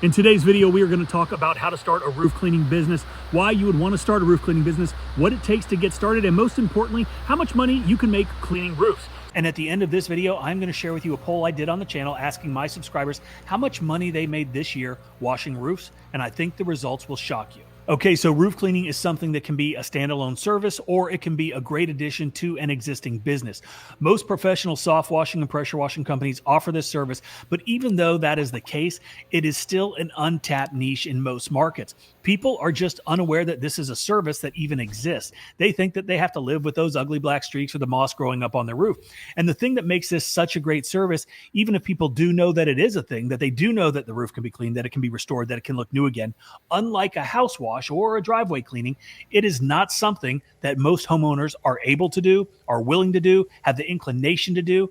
In today's video, we are going to talk about how to start a roof cleaning business, why you would want to start a roof cleaning business, what it takes to get started, and most importantly, how much money you can make cleaning roofs. And at the end of this video, I'm going to share with you a poll I did on the channel asking my subscribers how much money they made this year washing roofs, and I think the results will shock you. Okay, so roof cleaning is something that can be a standalone service or it can be a great addition to an existing business. Most professional soft washing and pressure washing companies offer this service, but even though that is the case, it is still an untapped niche in most markets. People are just unaware that this is a service that even exists. They think that they have to live with those ugly black streaks or the moss growing up on their roof. And the thing that makes this such a great service, even if people do know that it is a thing, that they do know that the roof can be cleaned, that it can be restored, that it can look new again, unlike a house wash or a driveway cleaning, it is not something that most homeowners are able to do, are willing to do, have the inclination to do.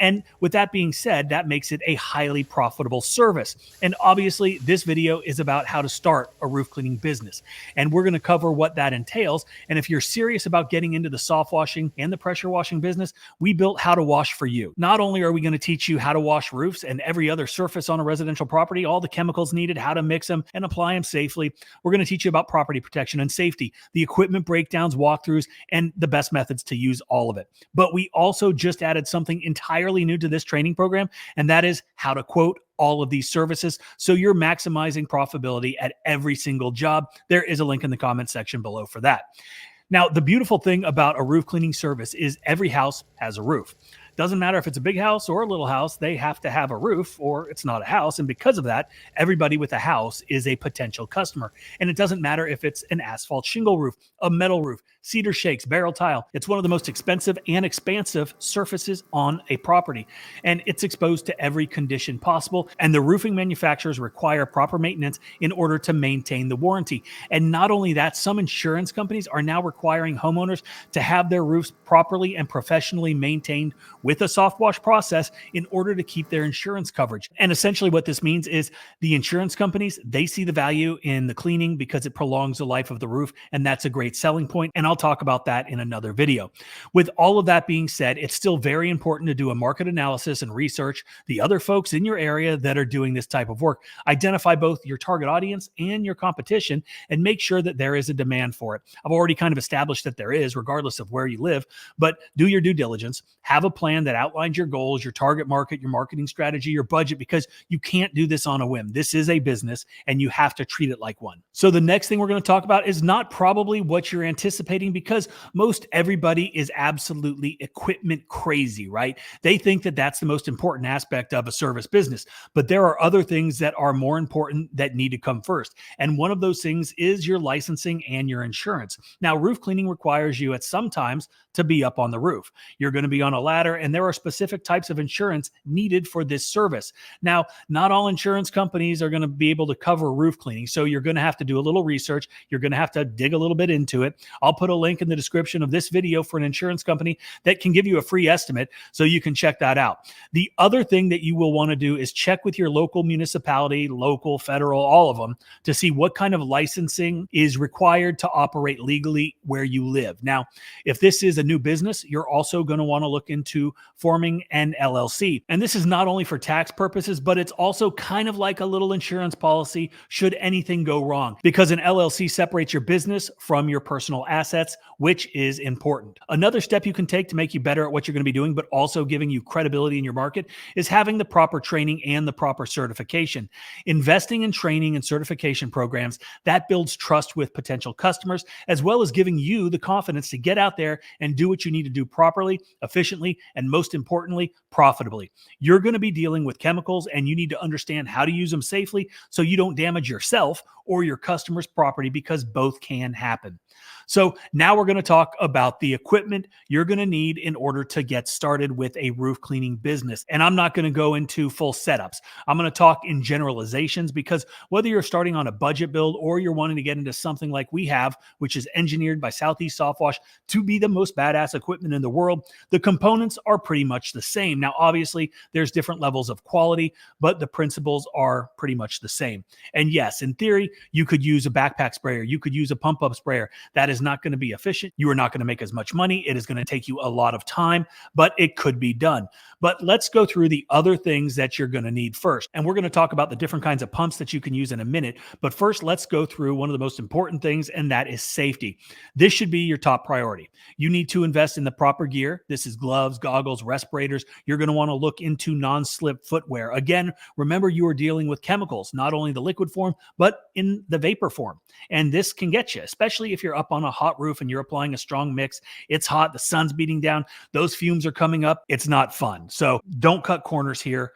And with that being said, that makes it a highly profitable service. And obviously, this video is about how to start a roof cleaning business. And we're going to cover what that entails. And if you're serious about getting into the soft washing and the pressure washing business, we built How to Wash for You. Not only are we going to teach you how to wash roofs and every other surface on a residential property, all the chemicals needed, how to mix them and apply them safely. We're going to teach you about property protection and safety, the equipment breakdowns, walkthroughs, and the best methods to use all of it. But we also just added something entirely new to this training program, and that is how to quote all of these services so you're maximizing profitability at every single job. There is a link in the comment section below for that. Now, the beautiful thing about a roof cleaning service is every house has a roof. Doesn't matter if it's a big house or a little house, they have to have a roof or it's not a house. And because of that, everybody with a house is a potential customer. And it doesn't matter if it's an asphalt shingle roof, a metal roof, cedar shakes, barrel tile. It's one of the most expensive and expansive surfaces on a property. And it's exposed to every condition possible. And the roofing manufacturers require proper maintenance in order to maintain the warranty. And not only that, some insurance companies are now requiring homeowners to have their roofs properly and professionally maintained with a soft wash process in order to keep their insurance coverage. And essentially what this means is the insurance companies, they see the value in the cleaning because it prolongs the life of the roof, and that's a great selling point. And I'll talk about that in another video. With all of that being said, it's still very important to do a market analysis and research the other folks in your area that are doing this type of work. Identify both your target audience and your competition and make sure that there is a demand for it. I've already kind of established that there is, regardless of where you live, but do your due diligence, have a plan that outlines your goals, your target market, your marketing strategy, your budget, because you can't do this on a whim. This is a business and you have to treat it like one. So the next thing we're going to talk about is not probably what you're anticipating, because most everybody is absolutely equipment crazy, right? They think that that's the most important aspect of a service business, but there are other things that are more important that need to come first. And one of those things is your licensing and your insurance. Now, roof cleaning requires you at some times to be up on the roof. You're going to be on a ladder, and there are specific types of insurance needed for this service. Now, not all insurance companies are going to be able to cover roof cleaning, so you're going to have to do a little research. You're going to have to dig a little bit into it. I'll put a link in the description of this video for an insurance company that can give you a free estimate, so you can check that out. The other thing that you will want to do is check with your local municipality, local, federal, all of them, to see what kind of licensing is required to operate legally where you live. Now, if this is a new business, you're also going to want to look into forming an LLC. And this is not only for tax purposes, but it's also kind of like a little insurance policy should anything go wrong, because an LLC separates your business from your personal assets, which is important. Another step you can take to make you better at what you're going to be doing, but also giving you credibility in your market, is having the proper training and the proper certification. Investing in training and certification programs, that builds trust with potential customers, as well as giving you the confidence to get out there and do what you need to do properly, efficiently, and most importantly, profitably. You're going to be dealing with chemicals, and you need to understand how to use them safely so you don't damage yourself or your customer's property, because both can happen. So now we're going to talk about the equipment you're going to need in order to get started with a roof cleaning business. And I'm not going to go into full setups. I'm going to talk in generalizations, because whether you're starting on a budget build or you're wanting to get into something like we have, which is engineered by Southeast Soft Wash to be the most badass equipment in the world, the components are pretty much the same. Now, obviously, there's different levels of quality, but the principles are pretty much the same. And yes, in theory, you could use a backpack sprayer. You could use a pump-up sprayer. That is is not going to be efficient. You are not going to make as much money. It is going to take you a lot of time, but it could be done. But let's go through the other things that you're going to need first. And we're going to talk about the different kinds of pumps that you can use in a minute. But first, let's go through one of the most important things, and that is safety. This should be your top priority. You need to invest in the proper gear. This is gloves, goggles, respirators. You're going to want to look into non-slip footwear. Again, remember you are dealing with chemicals, not only the liquid form, but in the vapor form. And this can get you, especially if you're up on a hot roof and you're applying a strong mix. It's hot, the sun's beating down, those fumes are coming up. It's not fun. So don't cut corners here.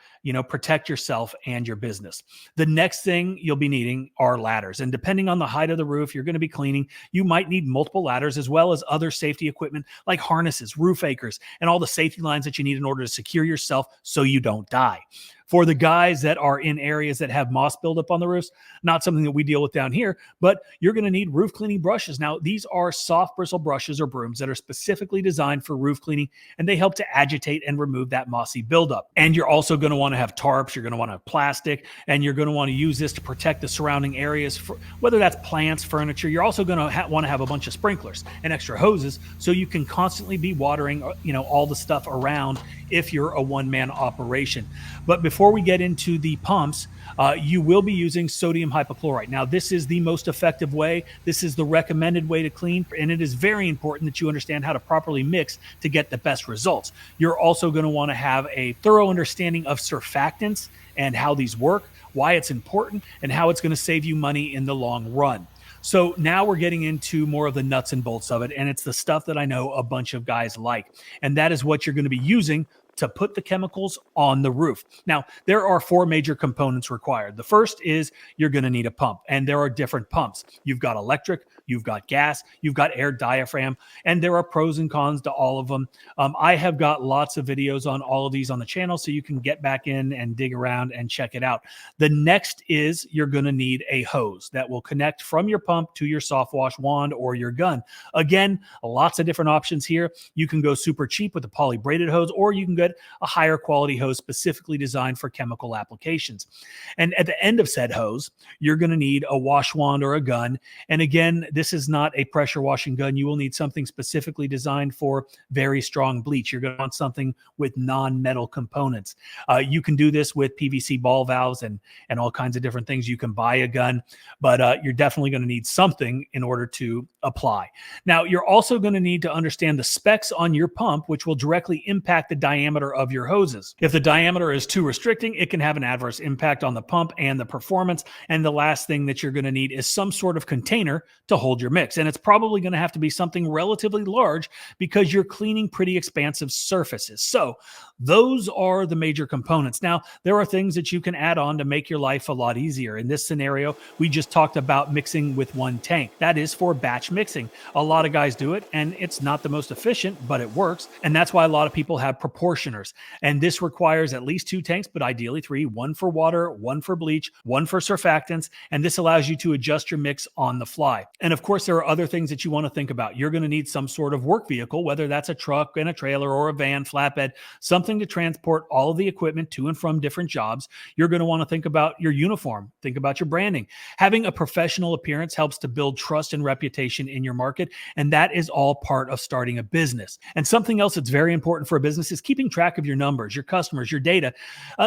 Protect yourself and your business. The next thing you'll be needing are ladders. And depending on the height of the roof you're going to be cleaning, you might need multiple ladders as well as other safety equipment like harnesses, roof anchors, and all the safety lines that you need in order to secure yourself so you don't die. For the guys that are in areas that have moss buildup on the roofs, not something that we deal with down here, but you're going to need roof cleaning brushes. Now, these are soft bristle brushes or brooms that are specifically designed for roof cleaning, and they help to agitate and remove that mossy buildup. And you're also going to want to have tarps, you're going to want to have plastic, and you're going to want to use this to protect the surrounding areas, whether that's plants, furniture. You're also going to want to have a bunch of sprinklers and extra hoses so you can constantly be watering, all the stuff around if you're a one-man operation. But before we get into the pumps, you will be using sodium hypochlorite. Now, this is the most effective way. This is the recommended way to clean, and it is very important that you understand how to properly mix to get the best results. You're also going to want to have a thorough understanding of surfactants and how these work, why it's important, and how it's going to save you money in the long run. So now we're getting into more of the nuts and bolts of it, and it's the stuff that I know a bunch of guys like, and that is what you're going to be using to put the chemicals on the roof. Now, there are 4 major components required. The first is you're going to need a pump, and there are different pumps. You've got electric, you've got gas, you've got air diaphragm, and there are pros and cons to all of them. I have got lots of videos on all of these on the channel, so you can get back in and dig around and check it out. The next is you're going to need a hose that will connect from your pump to your soft wash wand or your gun. Again, lots of different options here. You can go super cheap with a poly braided hose, or you can get a higher quality hose specifically designed for chemical applications. And at the end of said hose, you're going to need a wash wand or a gun. And again, this is not a pressure washing gun. You will need something specifically designed for very strong bleach. You're going to want something with non-metal components. You can do this with PVC ball valves and all kinds of different things. You can buy a gun, but you're definitely going to need something in order to apply. Now, you're also going to need to understand the specs on your pump, which will directly impact the diameter of your hoses. If the diameter is too restricting, it can have an adverse impact on the pump and the performance. And the last thing that you're going to need is some sort of container to hold your mix. And it's probably going to have to be something relatively large because you're cleaning pretty expansive surfaces. So those are the major components. Now, there are things that you can add on to make your life a lot easier. In this scenario, we just talked about mixing with one tank. That is for batch mixing. A lot of guys do it, and it's not the most efficient, but it works. And that's why a lot of people have proportioners. And this requires at least 2 tanks, but ideally 3, 1 for water, 1 for bleach, 1 for surfactants. And this allows you to adjust your mix on the fly. And of course, there are other things that you want to think about. You're going to need some sort of work vehicle, whether that's a truck and a trailer or a van, flatbed, something to transport all of the equipment to and from different jobs. You're going to want to think about your uniform, think about your branding. Having a professional appearance helps to build trust and reputation in your market, and that is all part of starting a business. And something else that's very important for a business is keeping track of your numbers, your customers, your data.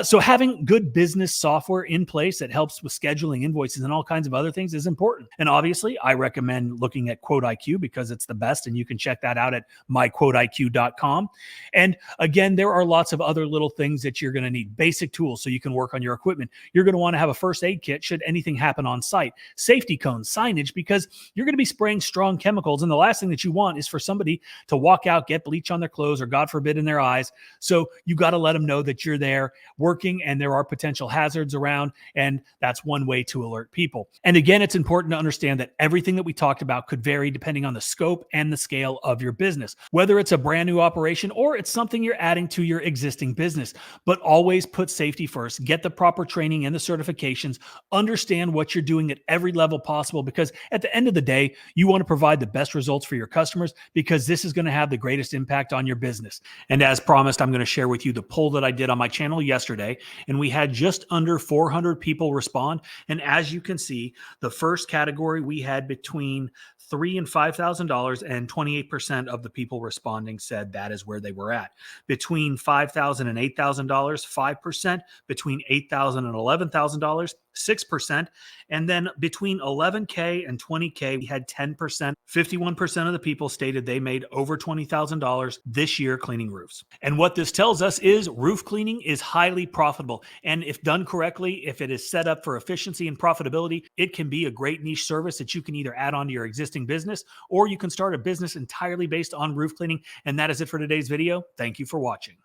So having good business software in place that helps with scheduling invoices and all kinds of other things is important. And obviously, I recommend looking at Quote IQ because it's the best, and you can check that out at myquoteiq.com. And again, there are lots of other little things that you're going to need. Basic tools so you can work on your equipment. You're going to want to have a first aid kit should anything happen on site. Safety cones, signage, because you're going to be spraying strong chemicals. And the last thing that you want is for somebody to walk out, get bleach on their clothes, or God forbid in their eyes. So you got to let them know that you're there working and there are potential hazards around. And that's one way to alert people. And again, it's important to understand that everything that we talked about could vary depending on the scope and the scale of your business, whether it's a brand new operation or it's something you're adding to your existing business. But always put safety first. Get the proper training and the certifications. Understand what you're doing at every level possible, because at the end of the day, you want to provide the best results for your customers, because this is going to have the greatest impact on your business. And as promised, I'm going to share with you the poll that I did on my channel yesterday, and we had just under 400 people respond. And as you can see, the first category we had between $3,000 and $5,000, and 28% of the people responding said that is where they were at. Between $5,000 and $8,000, 5%. Between $8,000 and $11,000, 6%. And then between 11K and 20K, we had 10%. 51% of the people stated they made over $20,000 this year cleaning roofs. And what this tells us is roof cleaning is highly profitable. And if done correctly, if it is set up for efficiency and profitability, it can be a great niche service that you can either add on to your existing business, or you can start a business entirely based on roof cleaning. And that is it for today's video. Thank you for watching.